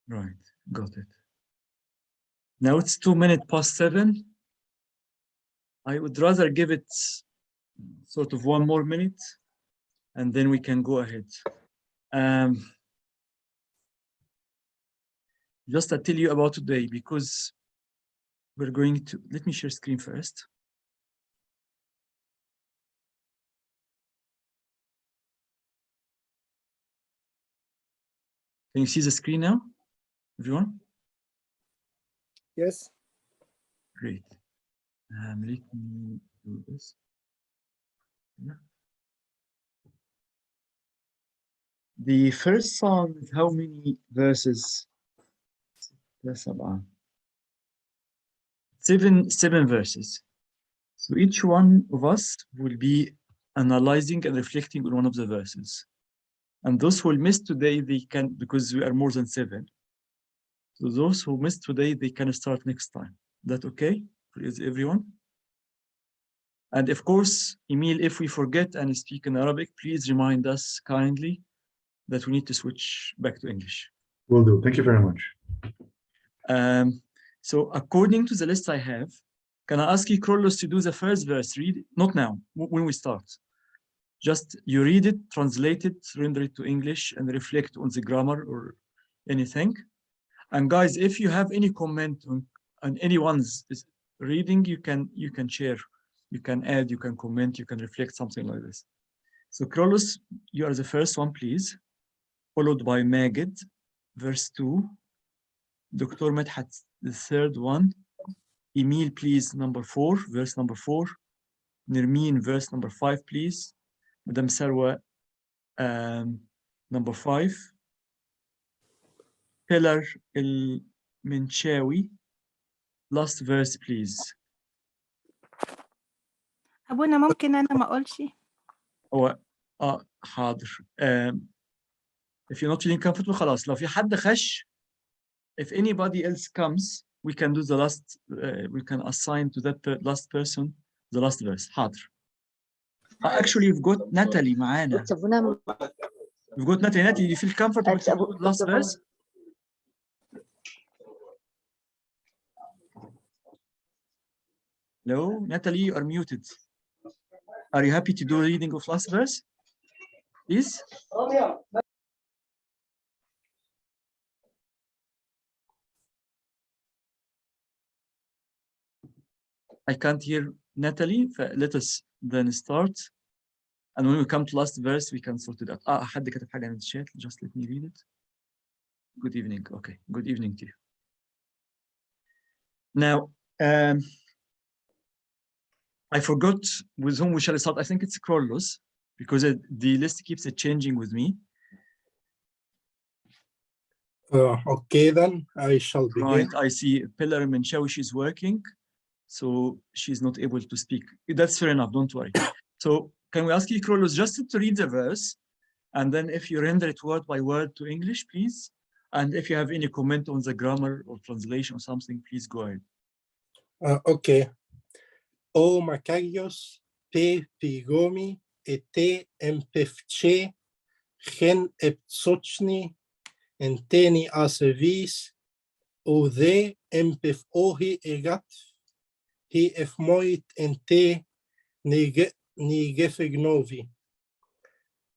Right, got it. Now it's 7:02. I would rather give it sort of 1 more minute, and then we can go ahead. Just to tell you about today, because we're going to, let me share screen first. Can you see the screen now, everyone? Yes. Great. Let me do this. Yeah. The first psalm is how many verses? Seven verses. So each one of us will be analyzing and reflecting on one of the verses. And those who will miss today, they can, because we are more than 7. So those who missed today, they can start next time. That okay? Is everyone? And of course, Emil, if we forget and speak in Arabic, please remind us kindly that we need to switch back to English. Will do. Thank you very much. So according to the list I have, can I ask you, Krolos, to do the first verse? Read it, not now, when we start. Just you read it, translate it, render it to English, and reflect on the grammar or anything. And guys, if you have any comment on anyone's reading, you can share, you can add, you can comment, you can reflect, something like this. So Krolos, you are the first one, please, followed by Magid, verse 2. Dr. Medhat, the third one. Emil, please, number 4, verse number 4. Nermeen, verse number 5, please. Madame Sarwa, number 5. Pilar El Menchawi, last verse, please. أبونا ممكن أنا ما أقولش؟ حاضر. If you're not feeling comfortable, خلاص. لو في حد خش, if anybody else comes, we can do the last, we can assign to that last person the last verse. حاضر. Actually, you've got Natalie معانا. You've got Natalie. Natalie, do you feel comfortable to do the last verse? No, Natalie, you are muted. Are you happy to do reading of last verse? Please? I can't hear Natalie. Let us then start. And when we come to last verse, we can sort it out. حد كتب حاجة in the chat. Just let me read it. Good evening. Okay. Good evening to you. Now, I forgot with whom we shall start. I think it's Krolos, because the list keeps changing with me. Okay, then I shall begin. Right, I see Pilar Menchawi, she's working, so she's not able to speak. That's fair enough, don't worry. So can we ask you, Krolos, just to read the verse, and then if you render it word by word to English, please. And if you have any comment on the grammar or translation or something, please go ahead. Okay. O Makarios, te pigomi, ete empefche, gen eptsochni, enteni asevis, o de empef ohi egat, he efmoit ente nigefegnovi.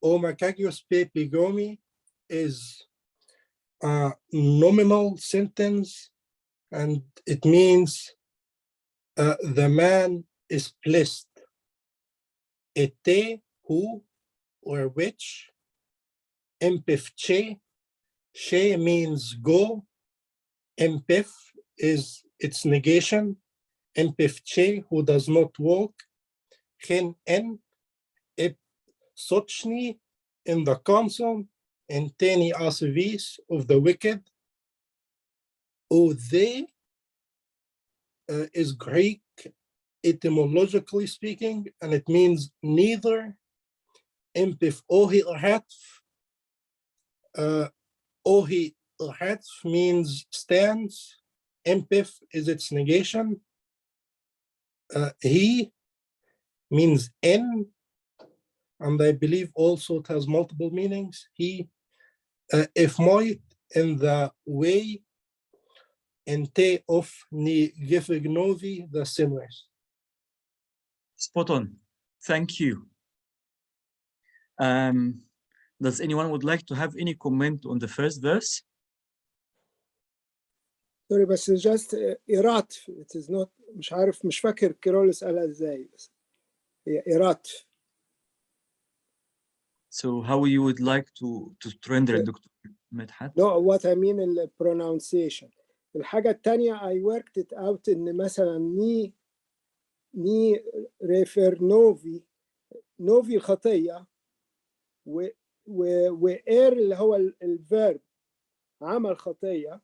O Makarios pe pigomi is a nominal sentence, and it means the man is blessed. Ete, who or which. Empef che, she means go. Empef is its negation. Empef che, who does not walk. Gen en, ep sochni, in the council. Enteni asevis, of the wicked. O they is Greek etymologically speaking, and it means neither. Empif ohi hatf. Ohi hatf means stands. Empif is its negation. He means in, and I believe also it has multiple meanings. He, if moit in the way ente of ni gifignovi the sinners. Spot on. Thank you. Does anyone would like to have any comment on the first verse? Sorry, بس just إيرات. It is not مش عارف مش فاكر كيرلس قالها ازاي بس هي إيرات. So how you would like to render it, Dr. Medhat? No, what I mean in the pronunciation. الحاجة التانية I worked it out إن مثلا ني ريفر نوفي الخطية وإير اللي هو الفيرب عمل خطية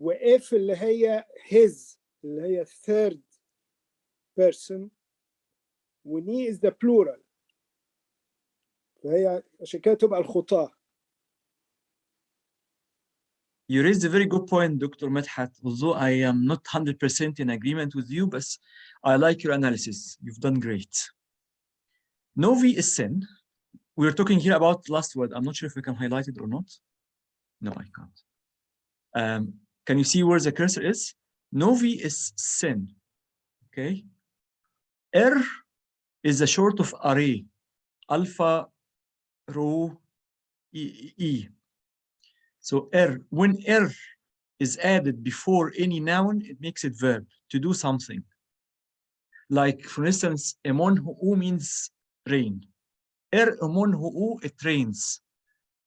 وإف اللي هي his اللي هي third person وني is the plural فهي عشان كده تبقى الخطاة. You raised a very good point, Dr. Medhat. Although I am not 100% in agreement with you, but I like your analysis. You've done great. Novi is sin. We're talking here about last word. I'm not sure if we can highlight it or not. No, I can't. Can you see where the cursor is? Novi is sin. Okay. R is a short of array. Alpha, rho, E. So R, when R is added before any noun, it makes it verb, to do something. Like, for instance, emon hu'u means rain. Emon hu'u, it rains.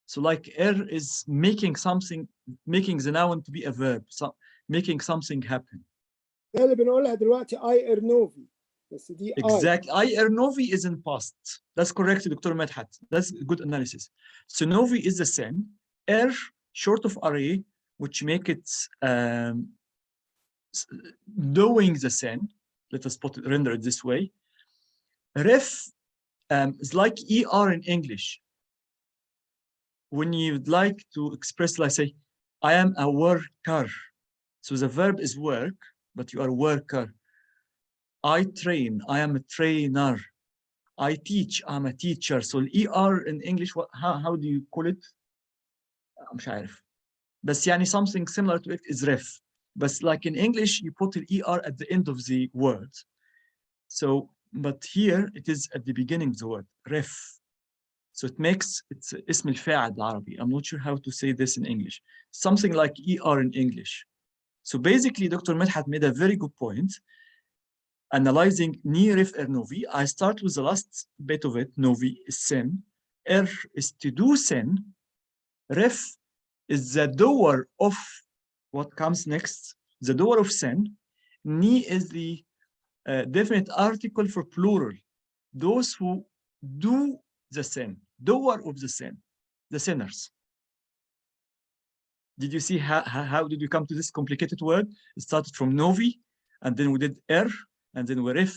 So like R is making something, making the noun to be a verb, so making something happen. ده اللي بنقولها دلوقتي I Ernovi بس دي Exactly. I Ernovi is in past. That's correct, Dr. Medhat. That's good analysis. So Novi is the same. R short of array, which make it doing the same. Let us render it this way. Ref is like ER in English. When you'd like to express, like say, I am a worker. So the verb is work, but you are a worker. I train, I am a trainer. I teach, I'm a teacher. So ER in English, how do you call it? مش عارف. بس يعني something similar to it is ref. But like in English, you put an ER at the end of the word. So, but here it is at the beginning of the word, ref. So it makes, it's اسم الفاعل بالعربي. I'm not sure how to say this in English. Something like ER in English. So basically, Dr. Medhat made a very good point. Analyzing ni, ref, novi, I start with the last bit of it. Novi is sin. Is to do sin. Ref is the doer of what comes next, the doer of sin. Ni is the definite article for plural. Those who do the sin, doer of the sin, the sinners. Did you see how did we come to this complicated word? It started from novi, and then we did and then we ref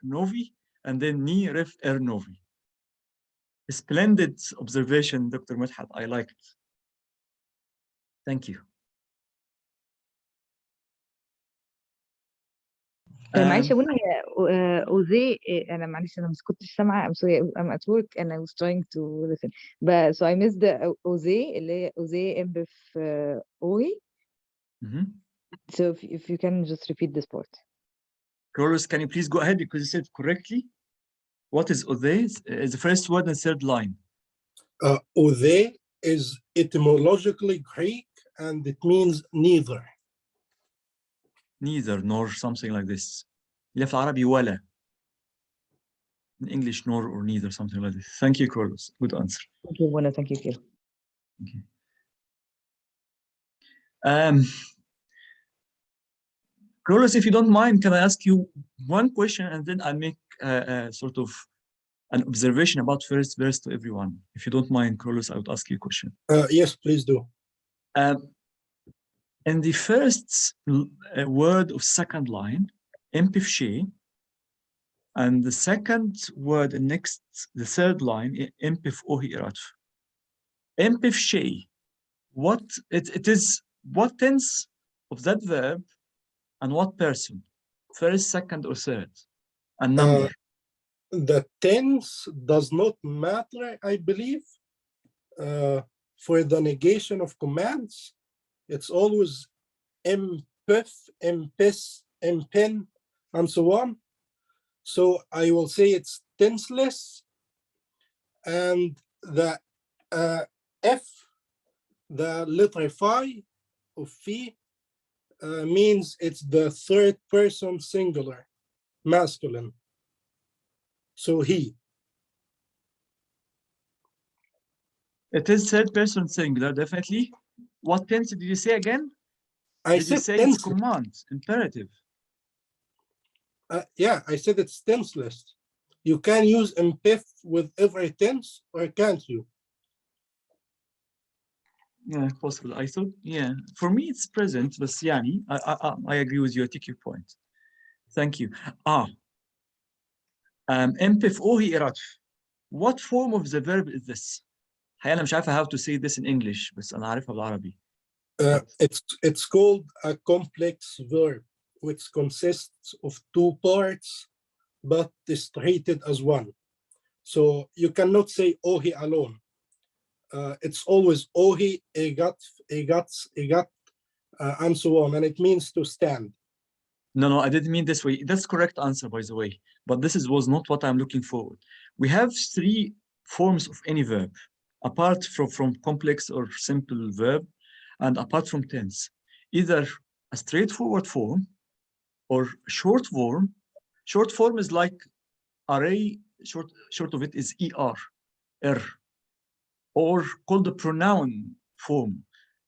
novi, and then ni ref novi. A splendid observation, Dr. Medhat. I like it. Thank you. معلش يا بني اوزي انا معلش انا مش كنتش سامعه I'm sorry I'm at work and I was trying to listen but so I missed the اوزي اللي هي اوزي ام في اوي so if you can just repeat this part. Carlos, can you please go ahead because you said correctly? What is Ode? Is the first word and third line. Ode is etymologically Greek and it means neither. Neither, nor something like this. اللي في العربي ولا. In English, nor or neither, something like this. Thank you, Carlos. Good answer. Thank you, Abouna. Thank you, Kira. Okay. Carlos, if you don't mind, can I ask you one question and then I'll make sort of an observation about first verse to everyone. If you don't mind, Carlos, I would ask you a question. Yes, please do. In the first word of second line, empifshe, and the second word next, the third line, empif ohirat. Empifshe, what it is, what tense of that verb and what person? First, second, or third? And number. The tense does not matter, I believe. for the negation of commands, it's always mpf, mpis, mpin, and so on. So I will say it's tenseless, and the F, the letter phi of phi, means it's the third person singular, masculine. So he. It is third person singular, definitely. What tense did you say again? I Did you said say it's tenseless. command, imperative? Yeah, I said it's tenseless. You can use mpif with every tense, or can't you? Yeah, possible. I thought, yeah, for me it's present, but yani, I agree with you. I take your point. Thank you. MPF OHI إرادف. What form of the verb is this? أنا مش عارفة how to say this in English, بس أنا عارفها بالعربي. It's called a complex verb, which consists of two parts, but is treated as one. So you cannot say ohi alone. It's always ohi, egat, egats, egat, and so on, and it means to stand. No, I didn't mean this way. That's correct answer, by the way. But this was not what I'm looking for. We have three forms of any verb, apart from complex or simple verb, and apart from tense. Either a straightforward form or short form. Short form is like array, short of it is er, or called the pronoun form,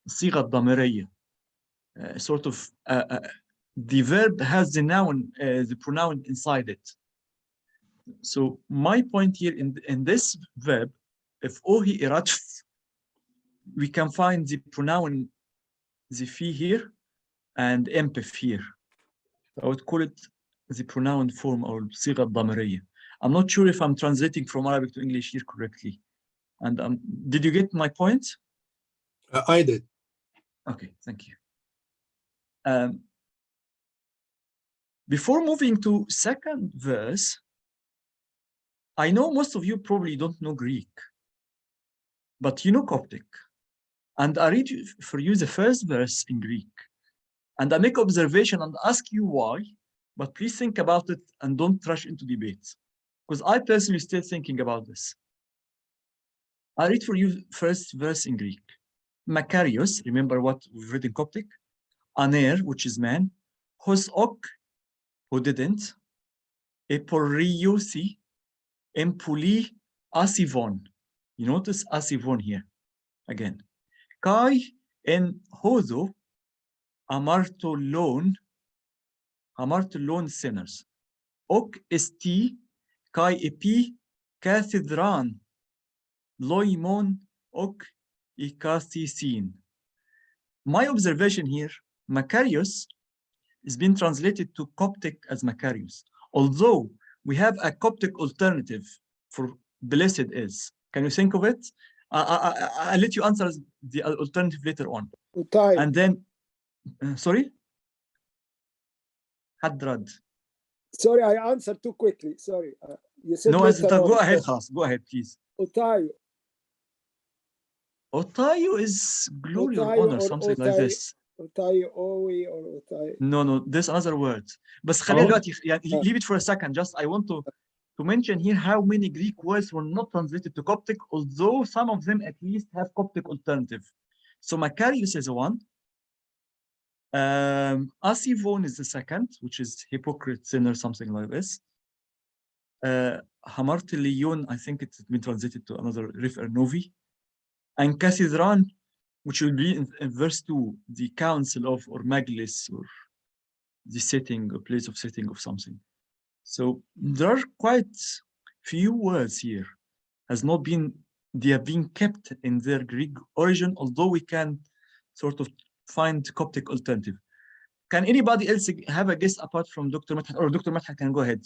الصيغة الضميرية. Sort of the verb has the noun, the pronoun inside it. So my point here in this verb, if ohi iratf, we can find the pronoun the fi here and empef here. I would call it the pronoun form or صيغة ضميرية. I'm not sure if I'm translating from Arabic to English here correctly. And did you get my point? I did. Okay, thank you. Before moving to second verse, I know most of you probably don't know Greek, but you know Coptic. And I read for you the first verse in Greek. And I make observation and ask you why, but please think about it and don't rush into debates. Because I personally still thinking about this. I read for you first verse in Greek. Makarios, remember what we've read in Coptic? Aner, which is man. Hos ok, who didn't. Eporiosi, empuli, asivon. You notice asivon here again. Kai en hozo, amartolon sinners. Ok esti, kai epi, cathedran, loimon, ok ikathisin. My observation here, Makarios is being translated to Coptic as Makarios, although we have a Coptic alternative for blessed is. Can you think of it? I'll let you answer the alternative later on. Utai. And then, sorry? Hadrad. Sorry, I answered too quickly. Sorry. You said No, later go on. ahead, خلاص. Go ahead, please. Utai. Otayu is glory or Otayu honor, or something like Otai. this. Utai Owi or Utai. No, this other word. بس خلينا دلوقتي, leave it for a second. Just I want to mention here how many Greek words were not translated to Coptic, although some of them at least have Coptic alternative. So Makarios is one. Asivon is the second, which is hypocrite, sinner, something like this. Hamartilion, I think it's been translated to another Rif Novi. And Cathedran, which will be in verse 2, the council of, or majlis, or the setting, a place of setting of something. So there are quite few words here they have been kept in their Greek origin, although we can sort of find Coptic alternative. Can anybody else have a guess apart from Dr. Madhat, or Dr. Madhat can go ahead?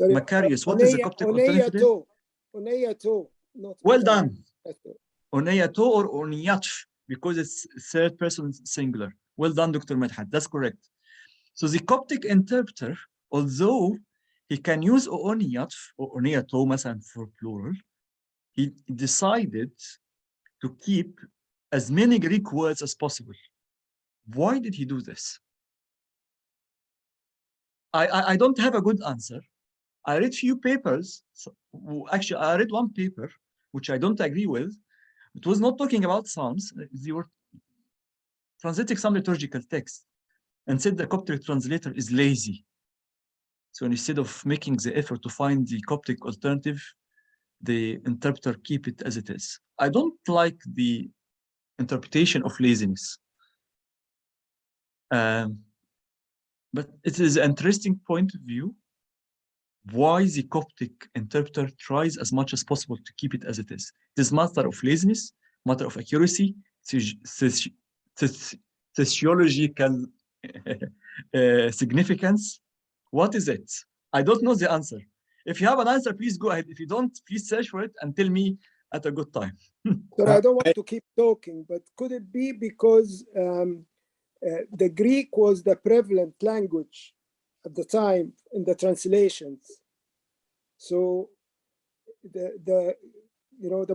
Makarios, what is the Coptic alternative? Oneyato. Well done. Oneyato or oniyatf, because it's third person singular. Well done, Dr. Madhat. That's correct. So the Coptic interpreter, although he can use oniyatf or oneyato مثلا for plural, he decided to keep as many Greek words as possible. Why did he do this? I don't have a good answer. I read few papers. Actually, I read one paper, which I don't agree with. It was not talking about Psalms. They were translating some liturgical text and said the Coptic translator is lazy. So instead of making the effort to find the Coptic alternative, the interpreter keep it as it is. I don't like the interpretation of laziness. But it is an interesting point of view why the Coptic interpreter tries as much as possible to keep it as it is. It is matter of laziness, matter of accuracy, sociological significance. What is it? I don't know the answer. If you have an answer, please go ahead. If you don't, please search for it and tell me at a good time. But I don't want to keep talking, but could it be because the Greek was the prevalent language at the time in the translations? So the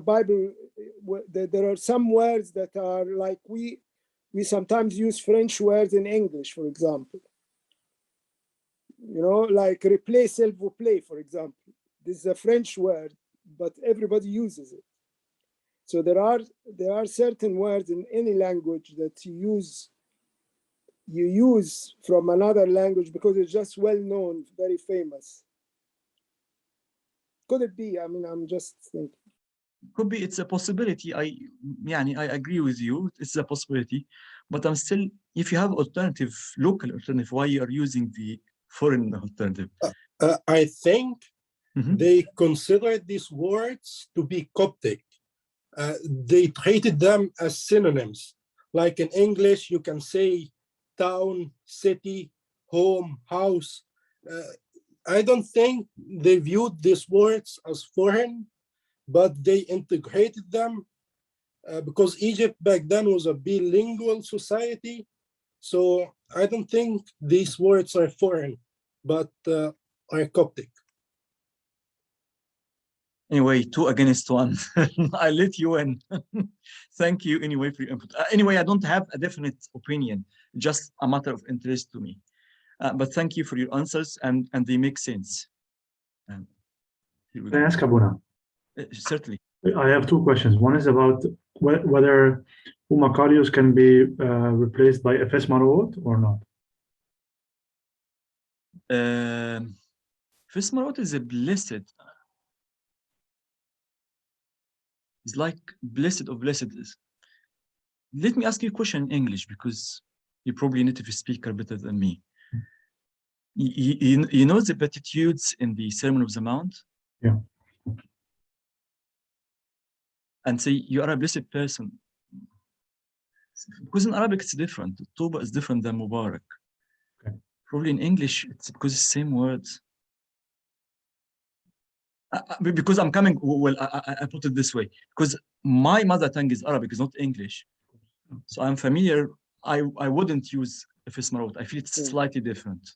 Bible, there are some words that are like we sometimes use French words in English, for example. Like replace s'il vous plaît, for example. This is a French word, but everybody uses it. So there are certain words in any language that you use from another language because it's just well known, very famous. Could it be? I mean, I'm just thinking. Could be. It's a possibility. I agree with you. It's a possibility, but I'm still. If you have local alternative, why you are using the foreign alternative? I think they considered these words to be Coptic. They treated them as synonyms. Like in English, you can say town, city, home, house. I don't think they viewed these words as foreign, but they integrated them because Egypt back then was a bilingual society. So I don't think these words are foreign, but are Coptic. Anyway, 2 against 1. I let you in. Thank you anyway for your input. Anyway, I don't have a definite opinion, just a matter of interest to me. But thank you for your answers, and they make sense. Can I ask Abouna? Certainly. I have 2 questions. One is about whether Makarios can be replaced by Efes Marot or not. Efes Marot is a blessed. It's like blessed of blessed is. Let me ask you a question in English, because you're probably a native speaker better than me. You know the Beatitudes in the Sermon of the Mount? Yeah. And say you are a blessed person. Because in Arabic it's different. Tuba is different than Mubarak. Okay. Probably in English it's because it's the same words. Because I'm coming, well, I put it this way, because my mother tongue is Arabic, it's not English. So I'm familiar. I wouldn't use Efes Marot. I feel it's slightly different.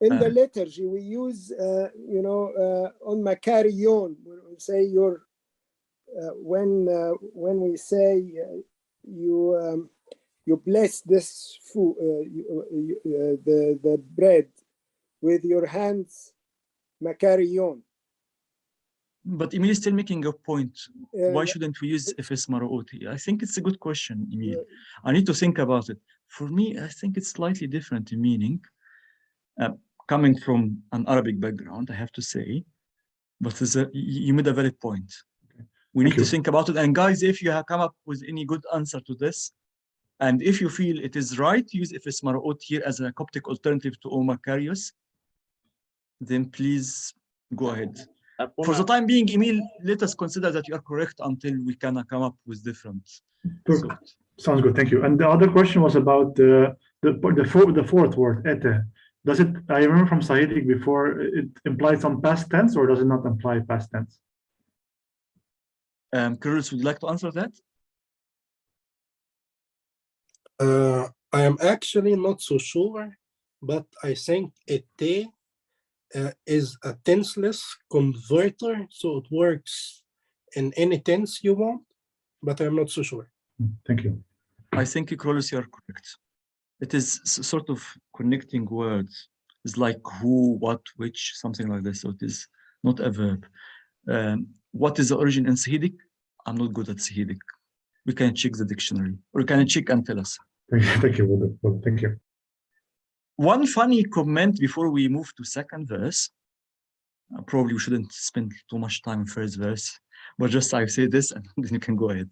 In the liturgy, we use, on Makarion, when we say when we say you bless this food, the bread with your hands, Makarion. But Emil is still making a point. Why shouldn't we use Efes Marot? I think it's a good question, Emil. I need to think about it. For me, I think it's slightly different in meaning. Coming from an Arabic background, I have to say, but you made a valid point. Okay. We need to think about it. And guys, if you have come up with any good answer to this, and if you feel it is right to use Efes Marot here as a Coptic alternative to Makarios, then please go ahead. For the time being, Emil, let us consider that you are correct until we can come up with different. Sounds good, thank you. And the other question was about the fourth word, ete. Does it? I remember from Sahidic before, it implies some past tense, or does it not imply past tense? Kyrillos, would you like to answer that? I am actually not so sure, but I think ete is a tenseless converter, so it works in any tense you want. but I'm not so sure. Thank you. I think, Krolos, you are correct. It is sort of connecting words. It's like who, what, which, something like this. So it is not a verb. What is the origin in Sahidic? I'm not good at Sahidic. We can check the dictionary, or you can check and tell us. Thank you. Well, thank you. One funny comment before we move to second verse. Probably we shouldn't spend too much time in first verse, but just I say this and then you can go ahead.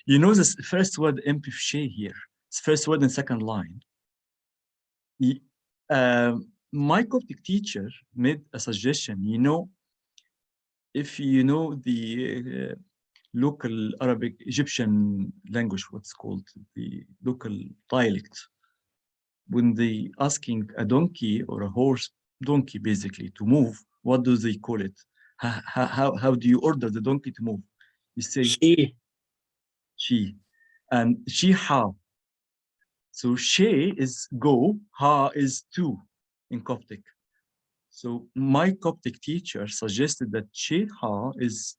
You know this first word empifshe here. It's first word in second line. My Coptic teacher made a suggestion. You know, if you know the local Arabic Egyptian language, what's called the local dialect, when they asking a donkey or a horse, donkey basically, to move, what do they call it? How do you order the donkey to move? You say she, and she ha. So she is go, ha is to in Coptic. So my Coptic teacher suggested that she ha is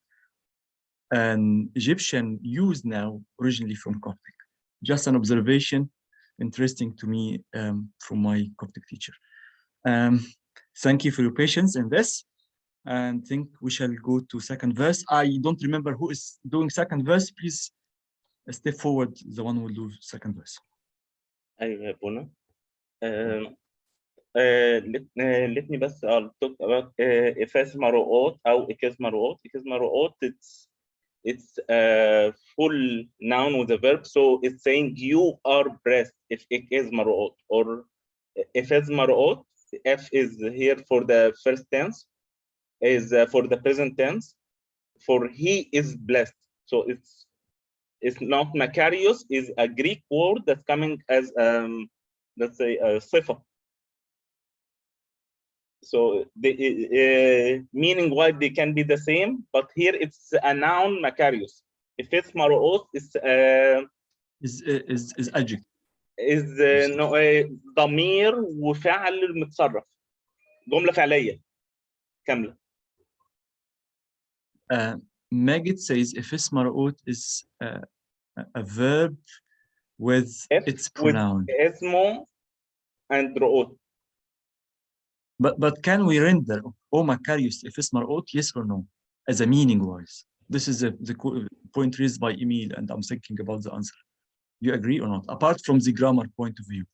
an Egyptian used now originally from Coptic. Just an observation, interesting to me from my Coptic teacher. Thank you for your patience in this, and think we shall go to second verse. I don't remember who is doing second verse. Please step forward, the one who will do second verse. أيوة Abouna. Let me بس I'll talk about إفاس مرؤوت أو إكاز مرؤوت. إكاز مرؤوت, it's a full noun with a verb, so it's saying you are blessed if إكاز مرؤوت, or إفاس مرؤوت. F is here for the first tense, is for the present tense, for he is blessed. So it's not Makarios, is a Greek word that's coming as let's say a sifa. So the meaning wise they can be the same, but here it's a noun Makarios. If it's Maroos, it's is adjective. is ضمير وفعل متصرف, جملة فعلية كاملة. Magid says Ifis Maraut is a verb with its pronoun. With اسمه and رؤوت. But can we render O Makarios Ifis Maraut, yes or no, as a meaning wise? This is the point raised by Emil, and I'm thinking about the answer. You agree or not? Apart from the grammar point of view.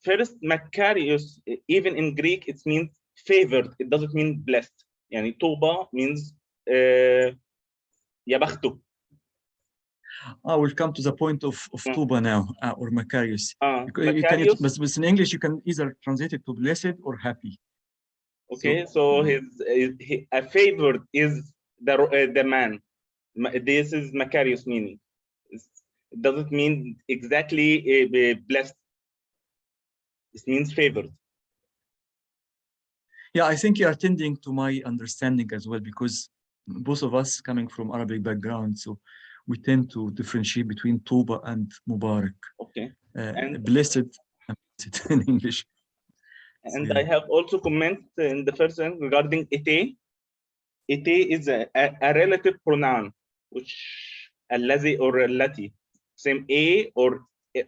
First, Makarios, even in Greek, it means favored. It doesn't mean blessed. Yani Toba means يا بخته. I will come to the point of Tuba now, or Makarios. Makarios. But in English, you can either translate it to blessed or happy. Okay, so a favored is the man. This is Makarios meaning. It doesn't mean exactly blessed. It means favored. Yeah, I think you are tending to my understanding as well, because both of us coming from Arabic background, so we tend to differentiate between Tuba and Mubarak. Okay. And blessed and blessed in English. And so, yeah. I have also comment in the first one regarding ite. Ite is a relative pronoun, which الذي or التي, same a or it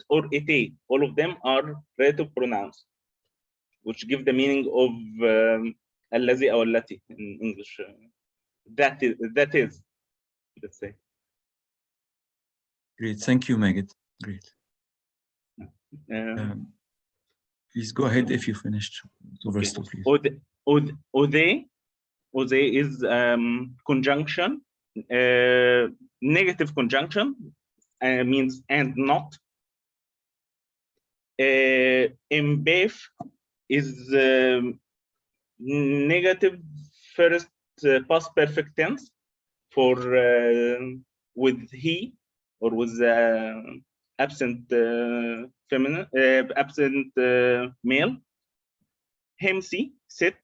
or ite. All of them are relative pronouns, which give the meaning of الذي or التي in English. That is, let's say. Great, thank you, Magid. Great. Please go ahead if you finished. To verse 2, please. Ode is conjunction, negative conjunction, means and not. Mbef is negative first past perfect tense for with he or with absent feminine, absent male. Hemsi, sit.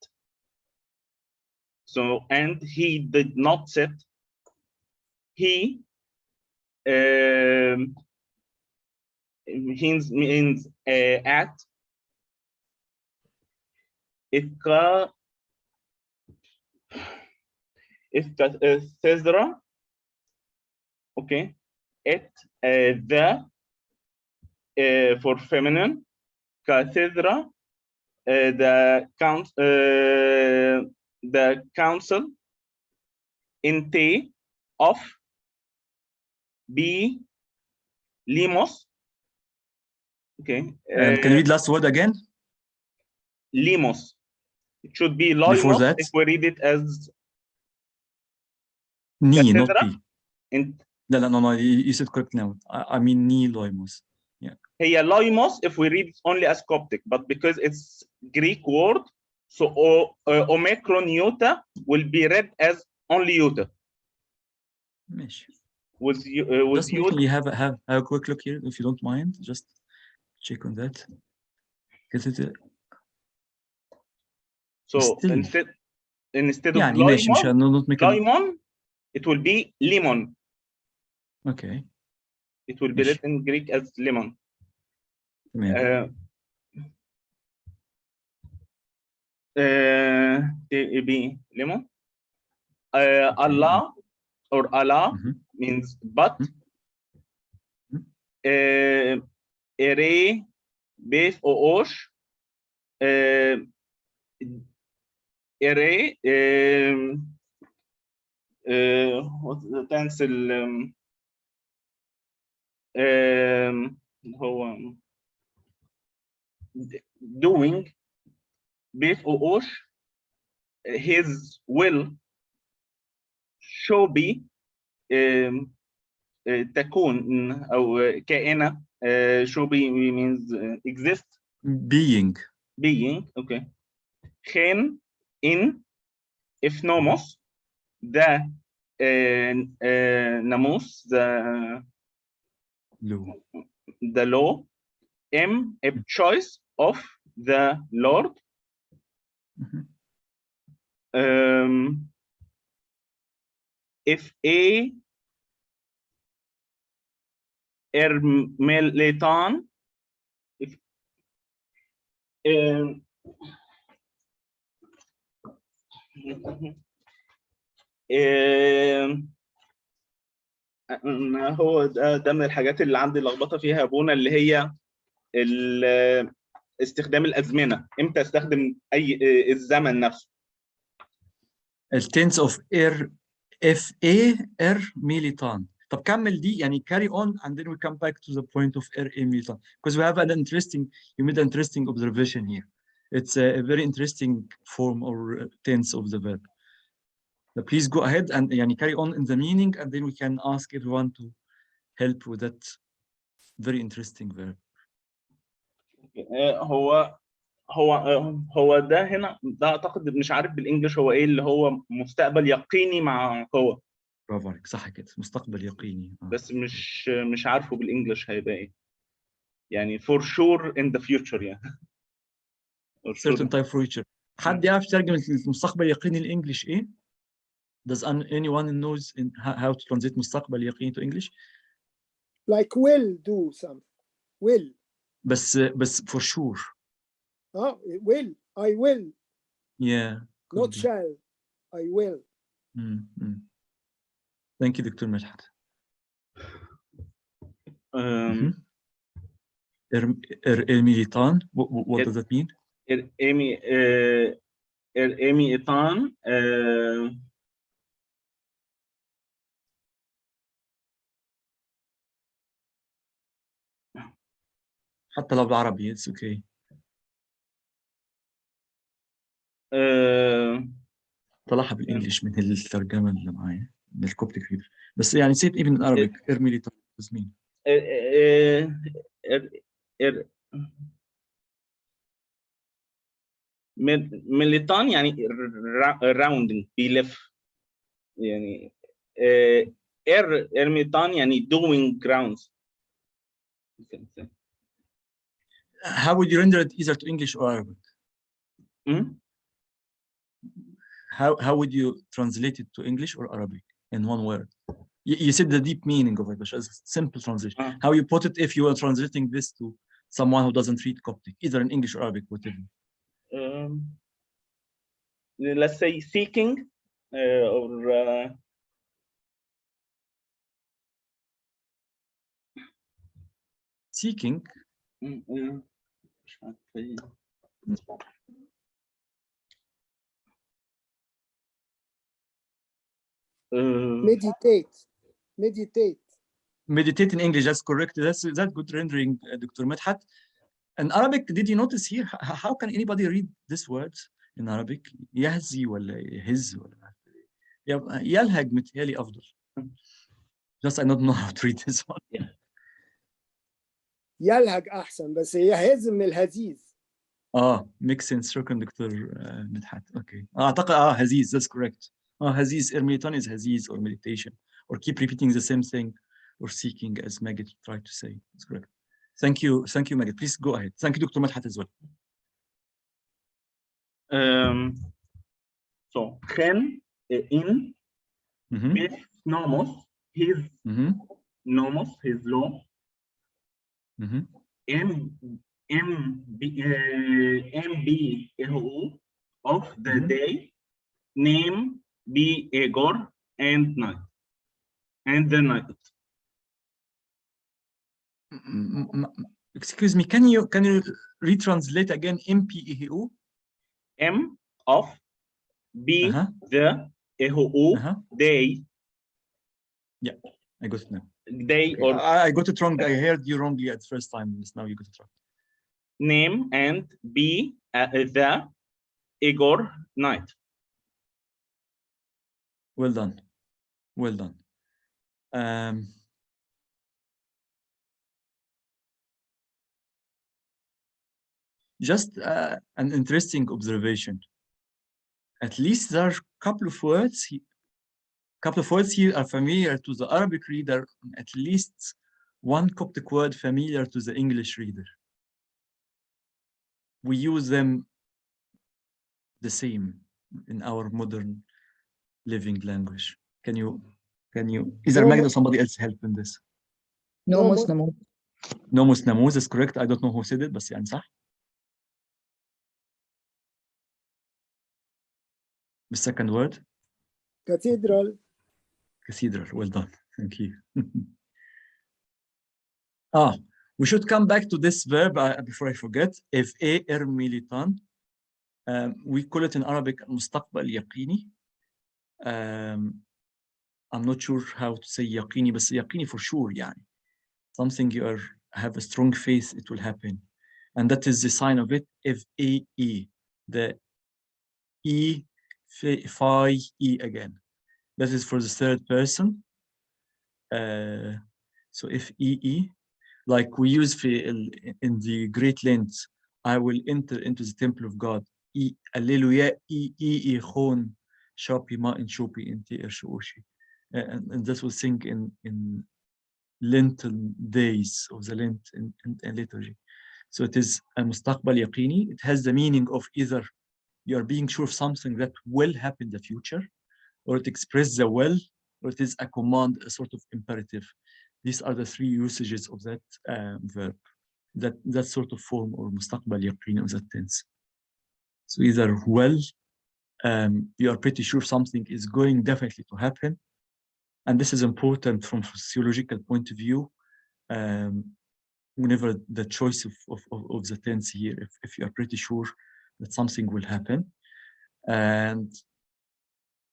So, and he did not sit. He means at. is cathedra. Okay. It the for feminine. Cathedra. The council. Inte of. Be. Limos. Okay. And can you read last word again? Limos. It should be Before loimos that? if we read it as Ni, not cathedra. P. No, you said correct now. I mean ni loimos. Yeah. Hey, loimos if we read it only as Coptic, but because it's Greek word, so omicron iota will be read as only iota. With Just iota. maybe have a quick look here, if you don't mind. Just check on that. So still, instead of يعني ماشي مش not make loimon, it will be lemon. Okay. It will be written in Greek as lemon. Be lemon. Allah or Allah means but. Ere base oosh. Ere what's the tense هو doing base oosh. His will should be تكون أو كائنة should be means exist. Being. Okay. Chen in if nomos the namus the law a choice of the Lord. If a ermeletan if هو ده من الحاجات اللي عندي لخبطه فيها ابونا، اللي هي استخدام الازمنه. امتى استخدم الزمن نفسه؟ التنس اوف اف ار ميليتان. طب كمل دي يعني carry on and then we come back to the point of ميليتان because we have an you made an interesting observation here. It's a very interesting form or tense of the verb. So please go ahead and يعني carry on in the meaning and then we can ask everyone to help with that very interesting verb. هو ده هنا ده اعتقد مش عارف بالانجلش هو ايه، اللي هو مستقبل يقيني مع قوة. برافو عليك، صح كده، مستقبل يقيني. بس مش عارفه بالانجلش هيبقى ايه يعني for sure in the future يعني. certain type future. حد يعرف يترجم المستقبل اليقيني الانجليش ايه؟ Does anyone knows how to translate مستقبل يقيني to English? Like will do some. Will. بس for sure. Oh, will. I will. Yeah. Not shall. I will. Thank you, Dr. Medhat. Militan. What does that mean? Militan. حتى لو بالعربي it's okay. طلعها بالانجلش من الترجمه اللي معايا من الكوبتيك ريدر، بس يعني نسيت even in Arabic ميليتان does mean. ميليتان يعني راوندنج بيلف يعني ارميتان يعني doing grounds. How would you render it either to English or Arabic? How would you translate it to English or Arabic in one word? You said the deep meaning of it, but as a simple translation. How you put it if you are translating this to someone who doesn't read Coptic, either in English or Arabic, whatever. Let's say seeking or seeking. مش عارف إيه. meditate. Meditate in English, that's correct. That's good rendering, Dr. Medhat. In Arabic, did you notice here, how can anybody read this word in Arabic? يهزي ولا يهز ولا يلهج متهيألي أفضل. Just I don't know how to read this one. Yeah. يلهج أحسن بس يهز من الهزيز. makes sense. شكرا دكتور مدحت. Okay. أعتقد هزيز, that's correct. هزيز, Ermiliton is هزيز or meditation or keep repeating the same thing or seeking as Magid tried to say. That's correct. Thank you, Magid. Please go ahead. Thank you, Dr. Medhat as well. So Chen in with nomos, his nomos, his law. MBO of the day, name be Egor and night, and the night. Excuse me, can you retranslate again MPEO? M of B the EHO day. Yeah, I got it now. Day Okay. or I got it wrong. I heard you wrongly at first time. Now you got it right. Name and B the Igor night. Well done. Well done. Just an interesting observation. At least there are a couple of words here are familiar to the Arabic reader, at least one Coptic word familiar to the English reader. We use them the same in our modern living language. Can you, is there Magda or somebody else help in this? Nomos Namus. Nomos Namus is correct. I don't know who said it, but يعني صح. The second word? Cathedral. Cathedral, well done. Thank you. We should come back to this verb before I forget. If Ermilitan, we call it in Arabic مستقبل يقيني. I'm not sure how to say يقيني, but يقيني for sure يعني. Something you have a strong faith it will happen. And that is the sign of it, F-A-E. The E, phi, E again. That is for the third person. So F-E-E. Like we use in the Great Lent, I will enter into the temple of God. Alleluia, chon, shapi ma in shopi in ti ershoshi. And this will sing in Lenten days of the Lent and liturgy. So it is a mustaqbal yaqini. It has the meaning of either you are being sure of something that will happen in the future, or it expresses the will, or it is a command, a sort of imperative. These are the three usages of that verb, that sort of form, or mustaqbal yaqini of that tense. So either well, you are pretty sure something is going definitely to happen, and this is important from a sociological point of view. Whenever the choice of the tense here, if you are pretty sure that something will happen, and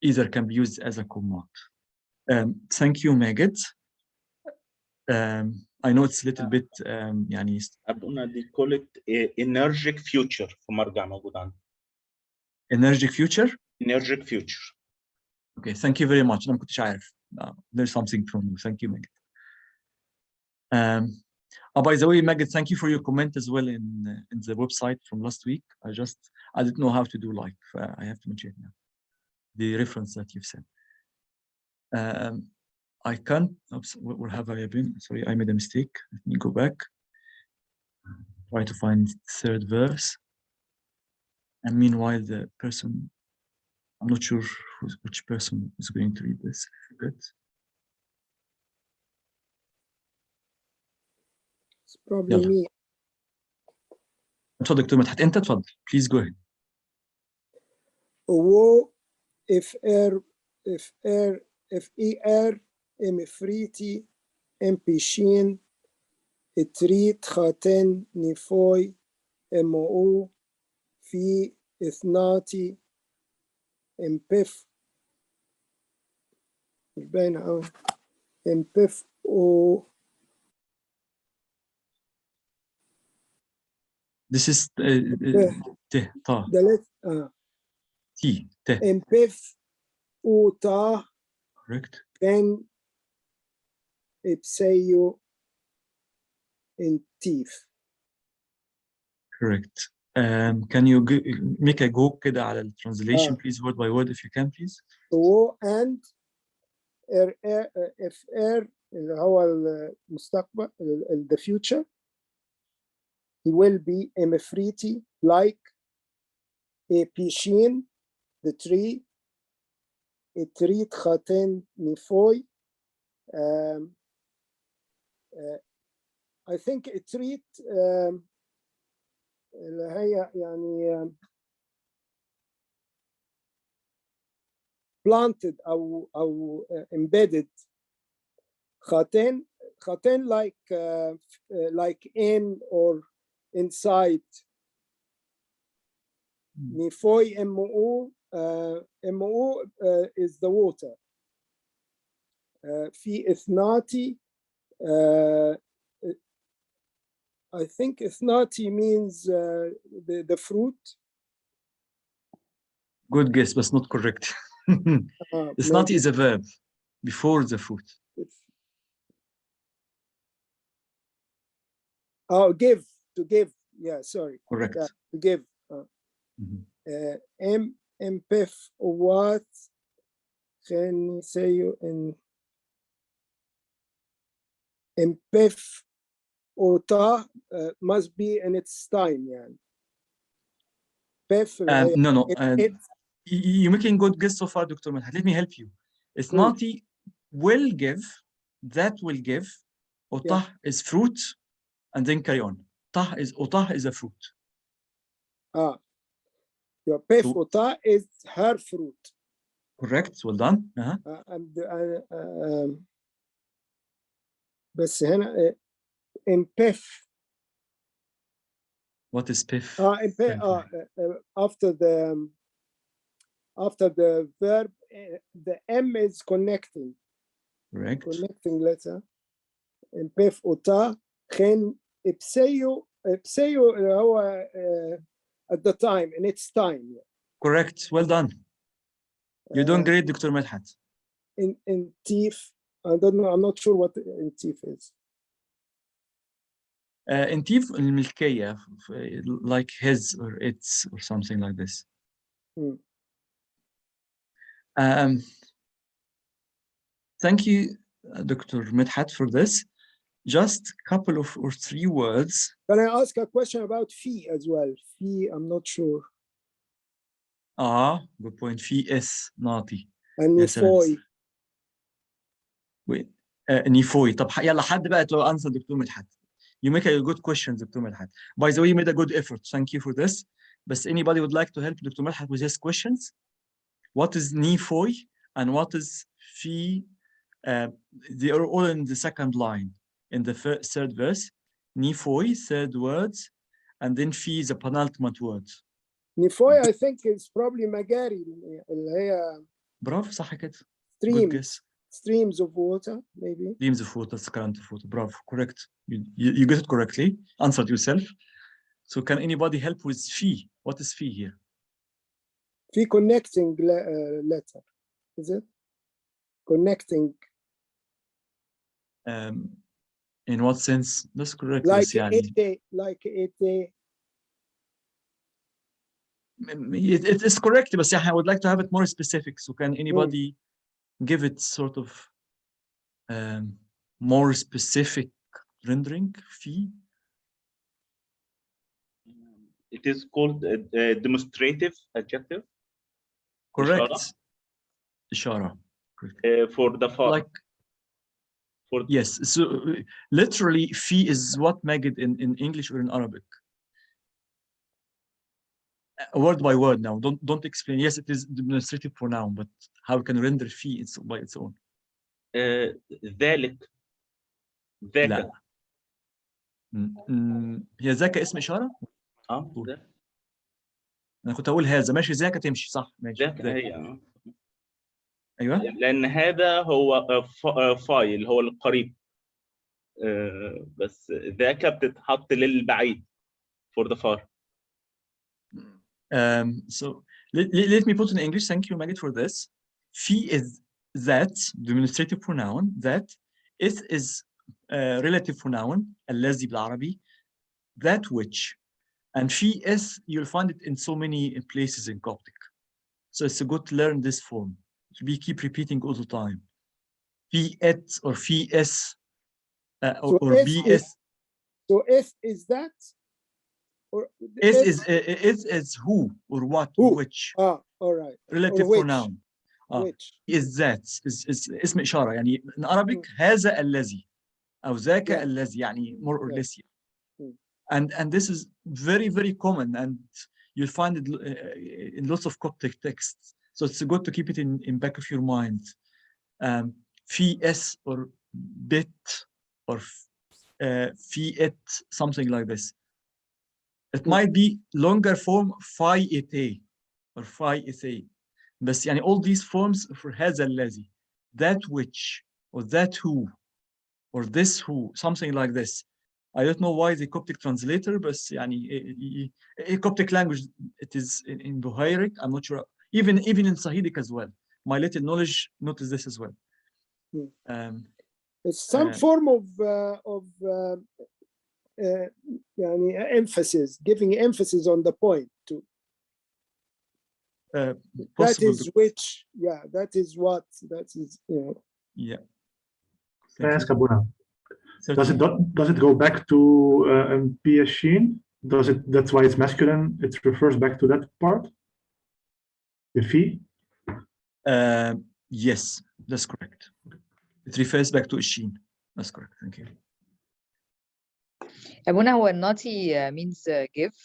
either can be used as a command. Thank you, Magid. I know it's a little bit يعني Abouna, they call it energetic future في مرجع موجود عندي. Energetic future? Energetic future. Okay, thank you very much. أنا ما كنتش عارف. There's something from you. Thank you, Magid. By the way, Magid, thank you for your comment as well in the website from last week. I didn't know how to do live. I have to mention it now. The reference that you've sent. I can't. Oops, where have I been? Sorry, I made a mistake. Let me go back. Try to find the third verse. And meanwhile, the person, I'm not sure which person is going to read this. I forget. It's probably me. اتفضل دكتور مدحت، انت اتفضل. Please go ahead. Woe if emifriti empishin itrit khaten nifoi emo fi ithnati empef البين empef o. This is ت طا تي ت. empef o ta Correct. then ipseyo in teeth. Correct. Can you make a go كده على ال translation please, word by word, if you can please? O and if اللي هو المستقبل the future, he will be emifriti like a pishin, the tree, a treat khaten nifoi. I think a treat اللي هي يعني planted أو embedded. Khaten like in or inside. Nifoi mo is the water. Fi ithnati, I think ithnati means the fruit. Good guess, but not correct. Ithnati is a verb before the fruit. Oh, give, to give. Yeah, sorry. Correct. Yeah, to give. Empef what can you say in empef ota must be in its time, yeah. No. You're making good guess so far, Dr. Malhat. Let me help you. Ithnati will give, that will give. Otah is fruit, and then carry on. Otah is a fruit. Your pef otah is her fruit. Correct. Well done. بس هنا in pef. What is pef? After the verb, the M is connecting. Correct. Connecting letter. In pef ota, gen ipseyo at the time, in its time. Correct. Well done. You're doing great, Dr. Malhat. In teeth, I don't know. I'm not sure what in teeth is. In teeth, الملكية, like his or its or something like this. Thank you, Dr. Midhat, for this. Just a couple of or three words. Can I ask a question about fee as well? Fee, I'm not sure. Good point. Fee is naughty. And nifoi. Wait, nifoi. طب يلا حد بقى to answer دكتور مدحت. You make a good question, Dr. Malhat. By the way, you made a good effort. Thank you for this. But anybody would like to help Dr. Malhat with his questions? What is nifoi and what is fi? They are all in the second line. In the third verse, nifoi, third words, and then fi is a penultimate word. Nifoi, I think, is probably magari. Bravo, صح كده. Streams. Good guess. Streams of water, maybe. Streams of water, current of water. Bravo, correct. You get it correctly. Answered yourself. So can anybody help with fi? What is fi here? Fi connecting letter, is it? Connecting. In what sense? That's correct. Like yes, it is correct, but I would like to have it more specific. So can anybody give it sort of more specific rendering fee? It is called a demonstrative adjective. Correct. Ishara. For the like. Yes. So literally, fee is what Magid in English or in Arabic. word by word now. Don't explain. Yes, it is demonstrative pronoun, but how we can render في by its own. ذلك ذاك. لا. هي ذاك اسم إشارة؟ ذاك. أنا كنت أقول هذا، ماشي ذاك تمشي صح ماشي. ذاك هي أيوه. لأن هذا هو فايل هو القريب، بس ذاك بتتحط للبعيد for the far. So let me put in English. Thank you, Magid, for this. Fi is that, demonstrative pronoun. That is relative pronoun. الذي بالعربي. That which. And fi is, you'll find it in so many places in Coptic. So it's good to learn this form. We keep repeating all the time. Fi et or fi es or bs. So if is that? Or is who or what who? or which. All right. Relative or which. pronoun. Which is that is اسم إشارة يعني in Arabic هذا الذي أو ذاك الذي يعني more or less. And this is very, very common, and you'll find it in lots of Coptic texts. So it's good to keep it in back of your mind. Fi es or bit or fi et, something like this. It might be longer form fi ete or fi ete. بس يعني all these forms for هذا الذي, that which or that who or this who, something like this. I don't know why the Coptic translator, but يعني Coptic language, it is in Buhairic, I'm not sure, even in Sahidic as well. My little knowledge notice this as well. It's some form of emphasis, giving emphasis on the point too. That is which, that is what, that is, Yeah. Can I ask Abouna? Does it go back to Piashin? That's why it's masculine. It refers back to that part. The fi. Yes, that's correct. It refers back to Ishin. That's correct. Thank you. Abouna, هو الناطي means give.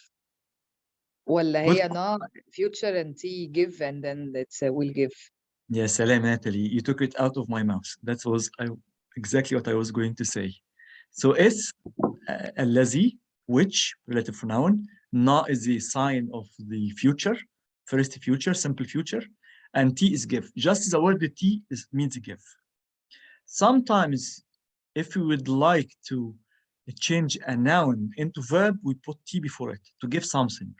ولا هي na future and t give and then it's will give. Yes, salam Natalie. You took it out of my mouth. That was exactly what I was going to say. So es الذي, which, relative pronoun. Na is the sign of the future, first future, simple future, and t is give. Just the word t means give. Sometimes, if we would like to change a noun into verb, we put t before it to give something.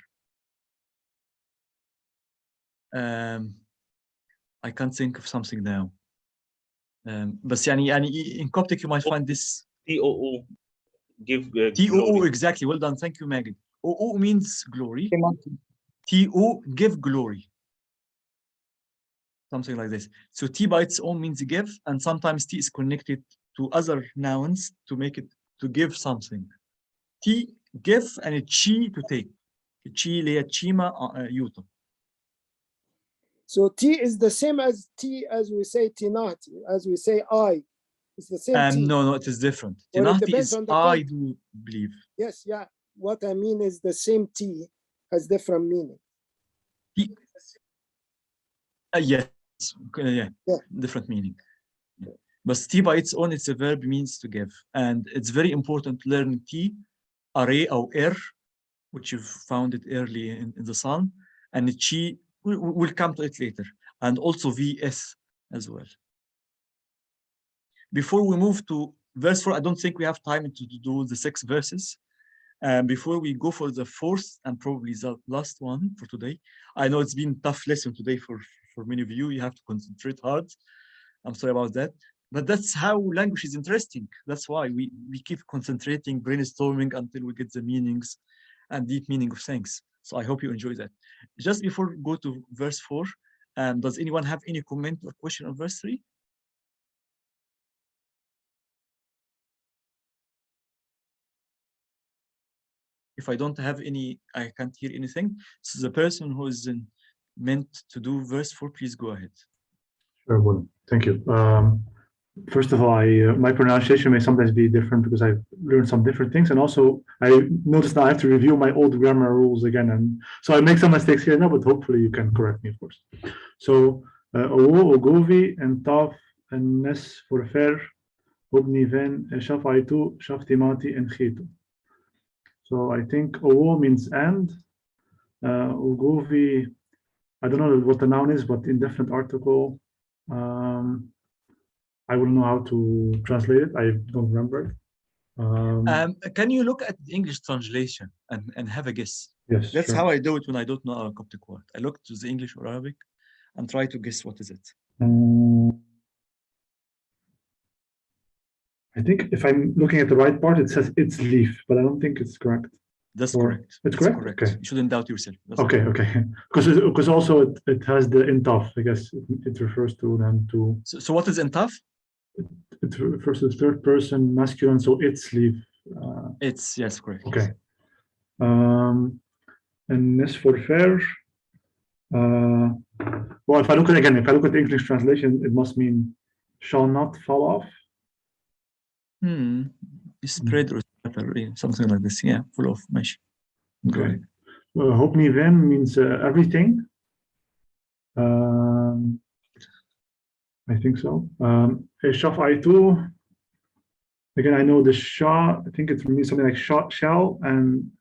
I can't think of something now. But يعني in Coptic you might find this. T-O-O. Give T-O-O, exactly. Well done. Thank you, Magid. O-O means glory. T-O, give glory. Something like this. So T by its own means give, and sometimes T is connected to other nouns to make it, to give something. T, give, and a chi to take. Chi, leya, chima, yuta. So T is the same as T as we say Tinati, as we say I. It's the same T. No, it is different. Tinati is I do believe. Yes, what I mean is the same T has different meaning. Yes, different meaning. But T by its own, it's a verb, means to give. And it's very important to learn T, array or which you've found it early in the Psalm, and chi, we'll come to it later, and also VS as well. Before we move to verse 4, I don't think we have time to do the 6 verses. Before we go for the 4th and probably the last one for today, I know it's been a tough lesson today for many of you. You have to concentrate hard. I'm sorry about that. But that's how language is interesting. That's why we keep concentrating, brainstorming until we get the meanings and deep meaning of things. So I hope you enjoy that. Just before we go to verse 4, does anyone have any comment or question on verse 3? If I don't have any, I can't hear anything. So the person who is meant to do verse 4, please go ahead. Sure, well, thank you. first of all, my pronunciation may sometimes be different because I've learned some different things, and also I noticed now I have to review my old grammar rules again, and so I make some mistakes here now, but hopefully you can correct me, of course. So Owo, Ogovi, and Taf, and Nes for Fer, Obniven, Shafaitu, Shaftimati, and Khitu. So I think Owo means and, Ogovi, I don't know what the noun is, but indefinite article. I will know how to translate it. I don't remember. Can you look at the English translation and have a guess? Yes, That's sure. how I do it when I don't know a Coptic word. I look to the English or Arabic and try to guess what is it. I think if I'm looking at the right part, it says its leaf, but I don't think it's correct. That's Or- correct. It's That's correct? Okay. You shouldn't doubt yourself. That's Okay, correct. okay. Because also it has the intaf. I guess it refers to them to. So what is intaf? It refers to the third person masculine, so its leaf. It's yes, correct. Okay. And as for fair, well, if I look at the English translation, it must mean shall not fall off. Spread or something like this. Yeah, full of mesh. Okay. Hopni Vem means everything. I think so. Shafaitu. Again, I know the Sha, I think it means something like shall, and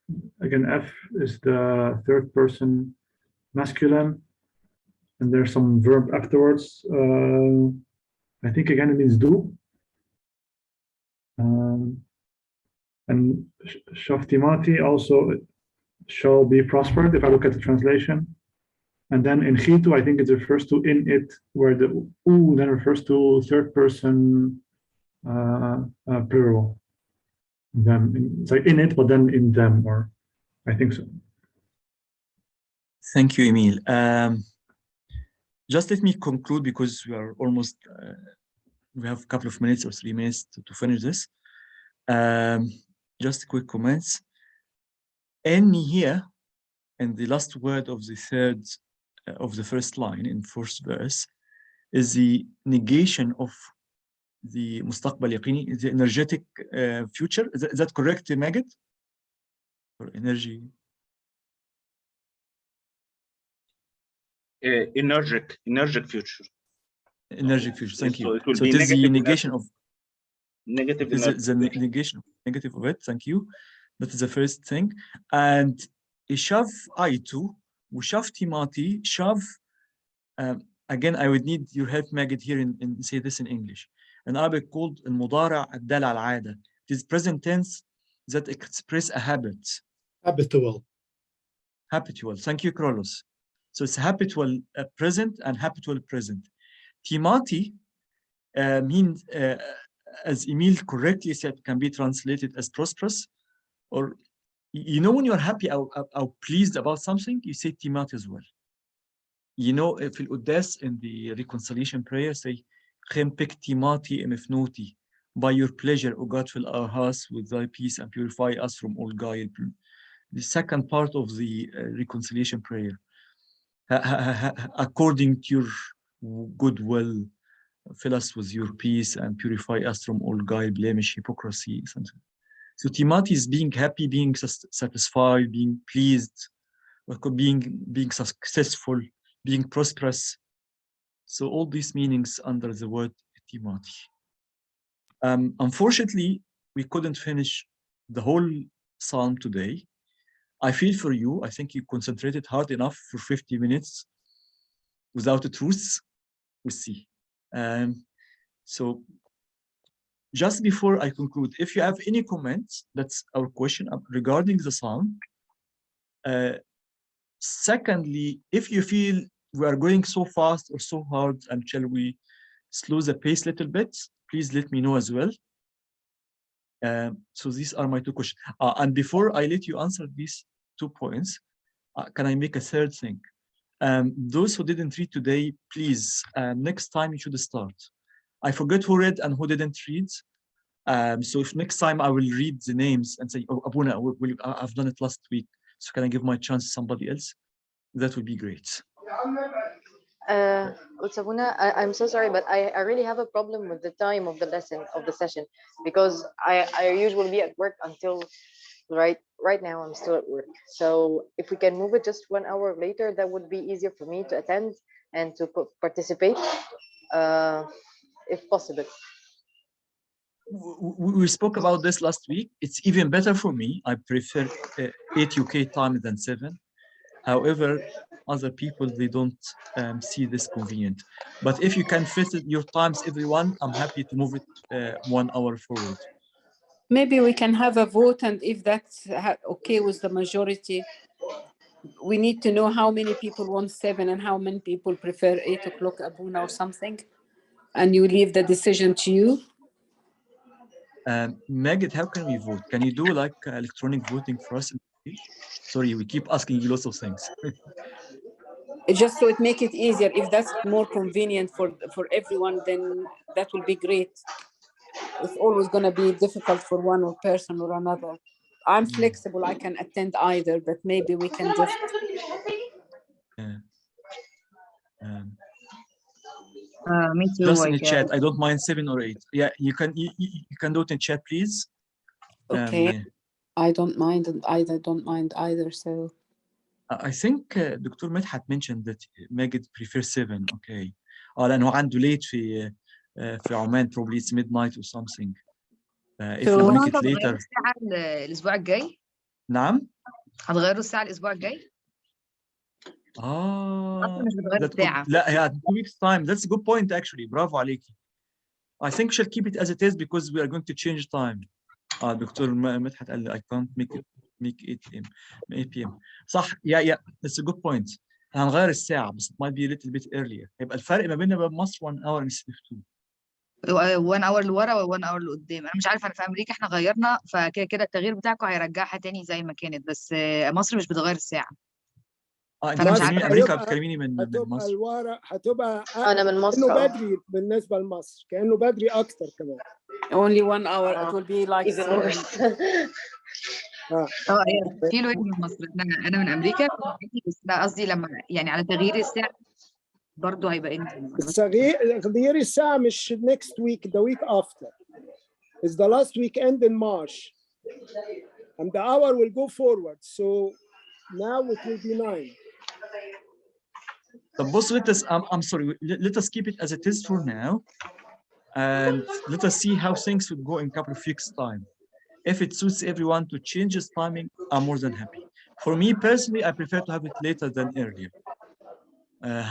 again, F is the third person masculine, and there's some verb afterwards. I think again it means do. And Shaftimati also shall be prospered if I look at the translation. And then in Khitu, I think it refers to in it, where the U then refers to third person plural. Them, it's like in it, but then in them, or I think so. Thank you, Emil. Just let me conclude because we are almost, we have a couple of minutes or 3 minutes to finish this. Just quick comments. Any here, and the last word of the third, of the first line in first verse, is the negation of the mustaqbal yaqini, the energetic future. Is that correct, Magid? Or energy? Energetic future. Energetic future. Thank you. So it will So be it is the negative negation of negative. It is the negation of it. Thank you. That is the first thing. And Ishav Aitu, Ushav Timati, Shav. Again, I would need your help, Magid, here in say this in English. In Arabic called al-mudara' ad-dal al-'ada. It is present tense that express a habit. Habitual. Habitual. Thank you, Krolos. So it's habitual present and habitual present. Timati means, as Emil correctly said, can be translated as prosperous, or you know, when you're happy or pleased about something, you say Timati as well. You know, if القداس in the reconciliation prayer say خمبك تيماتي مفنوتي, by your pleasure, O God, fill our hearts with thy peace and purify us from all guile. The second part of the reconciliation prayer, according to your good will, fill us with your peace and purify us from all guile, blemish, hypocrisy, something. So Timati is being happy, being satisfied, being pleased, being successful, being prosperous. So all these meanings under the word Timati. Unfortunately, we couldn't finish the whole psalm today. I feel for you. I think you concentrated hard enough for 50 minutes without the truths. We'll see. So just before I conclude, if you have any comments, that's our question regarding the psalm. Secondly, if you feel we are going so fast or so hard, and shall we slow the pace a little bit, please let me know as well. So these are my two questions. And before I let you answer these 2 points, can I make a third thing? Those who didn't read today, please, next time you should start. I forget who read and who didn't read. So if next time I will read the names and say, oh, Abouna, I've done it last week, so can I give my chance to somebody else? That would be great. Abuna, I'm so sorry, but I really have a problem with the time of the session, because I usually be at work until right now I'm still at work. So if we can move it just 1 hour later, that would be easier for me to attend and to participate, if possible. We spoke about this last week. It's even better for me. I prefer 8 UK time than 7. However, other people, they don't see this convenient. But if you can fit your times, everyone, I'm happy to move it 1 hour forward. Maybe we can have a vote, and if that's okay with the majority, we need to know how many people want 7 and how many people prefer 8 o'clock Abouna or something, and you leave the decision to you. Magid, how can we vote? Can you do like electronic voting for us? Sorry, we keep asking you lots of things. Just so it make it easier. If that's more convenient for everyone, then that will be great. It's always going to be difficult for one person or another. I'm flexible. I can attend either, but maybe we can just. Me too. Just in the chat, I don't mind 7 or 8. Yeah, you can do it in chat, please. Okay. I don't mind either. Don't mind either. So. I think Dr. Medhat mentioned that Magid prefers 7. Okay. لأنه عنده late في عمان, probably it's midnight or something. If we make it later. الساعة الأسبوع الجاي؟ نعم؟ هتغيروا الساعة الأسبوع الجاي؟ مش بتغير الساعة. لا, yeah, 2 weeks time. That's a good point actually. برافو عليكي. I think we shall keep it as it is because we are going to change time. دكتور مدحت قال لي I can't make 8 p.m. صح. Yeah, that's a good point. هنغير الساعة بس it might be a little bit earlier. هيبقى الفرق ما بيننا وبين مصر 1 hour instead of 2. 1 hour لورا و1 hour لقدام. انا مش عارفه، انا في امريكا احنا غيرنا، فكده كده التغيير بتاعكم هيرجعها تاني زي ما كانت، بس مصر مش بتغير الساعه. فانا مش عارفه امريكا بتكلميني من هتبقى مصر. الورا هتبقى انا من مصر. كانه بدري بالنسبه لمصر، كانه بدري اكتر كمان. Only 1 hour. It will be like. في الوجه من مصر. انا من امريكا، بس لا قصدي لما يعني على تغيير الساعه برضه هيبقى تغيير الساعه مش next week, the week after. It's the last weekend in March, and the hour will go forward. So now it will be 9. طب بص, I'm sorry, let us keep it as it is for now, and let us see how things would go in a couple of weeks' time. If it suits everyone to change its timing, I'm more than happy. For me personally, I prefer to have it later than earlier.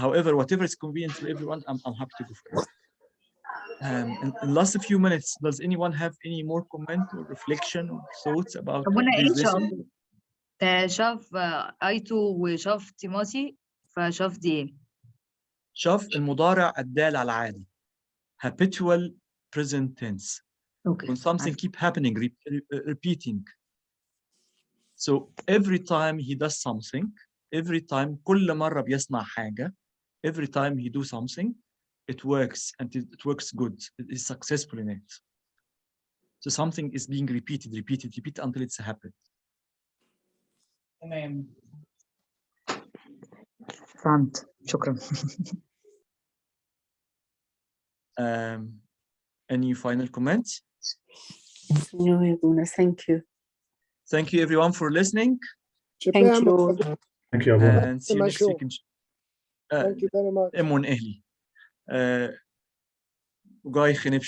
However, whatever is convenient for everyone, I'm happy to go for it. In the last few minutes, does anyone have any more comment or reflection or thoughts about this lesson? شاف ايتو وشاف تيموثي، فشاف دي. شاف المضارع الدال على العادي, habitual present tense. Okay. When something keep happening, repeating. So every time he does something, every time, كل مرة بيصنع حاجة, every time he do something, it works, and it works good. It is successful in it. So something is being repeated until it's a habit. تمام. فهمت. شكرا. Any final comments? No, Abouna, thank you. Thank you everyone for listening. Thank you. Thank you, Abouna. And see you next week. Thank you very much. أهلي. جاي خنب